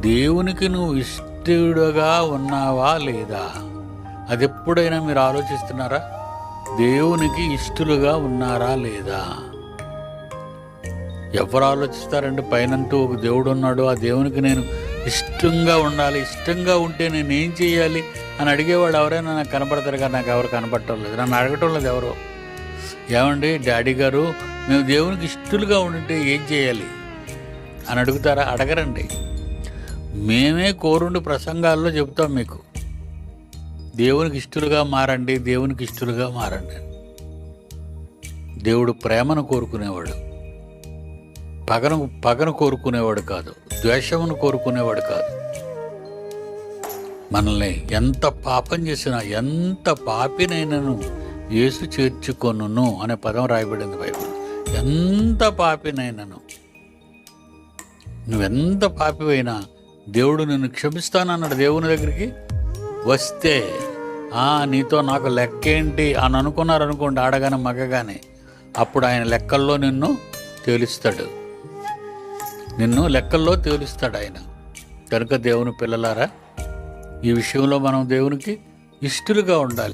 దేవునికి నువ్వు ఇష్టడుగా ఉన్నావా లేదా? అది ఎప్పుడైనా మీరు ఆలోచిస్తున్నారా? దేవునికి ఇష్టలుగా ఉన్నారా లేదా? ఎవరు ఆలోచిస్తారండి? పైనంటూ ఒక దేవుడు ఉన్నాడు, ఆ దేవునికి నేను ఇష్టంగా ఉండాలి, ఇష్టంగా ఉంటే నేను ఏం చేయాలి అని అడిగేవాడు ఎవరైనా నాకు కనపడతారు కానీ నాకు ఎవరు కనపడటం లేదు. నన్ను అడగటం లేదు ఎవరు. ఏమండి డాడీ గారు, మేము దేవునికి ఇష్టలుగా ఉంటే ఏం చేయాలి అని అడుగుతారా? అడగరండి. మేమే కోరుండి ప్రసంగాల్లో చెబుతాం మీకు, దేవునికి ఇష్టలుగా మారండి, దేవునికి ఇష్టలుగా మారండి. దేవుడు ప్రేమను కోరుకునేవాడు, పగను కోరుకునేవాడు కాదు, ద్వేషమును కోరుకునేవాడు కాదు. మనల్ని ఎంత పాపం చేసినా, ఎంత పాపినైనను యేసు చేర్చుకొనును అనే పదం రాయబడింది బైబిల్. ఎంత పాపినైనను, నువ్వెంత పాపివైనా దేవుడు నిన్ను క్షమిస్తానన్నాడు. దేవుని దగ్గరికి వస్తే నీతో నాకు లెక్కేంటి అని అనుకున్నారనుకోండి, ఆడగానే మగగానే, అప్పుడు ఆయన లెక్కల్లో నిన్ను తేలుస్తాడు ఆయన. కనుక దేవుని పిల్లలారా, ఈ విషయంలో మనం దేవునికి ఇష్టలుగా ఉండాలి.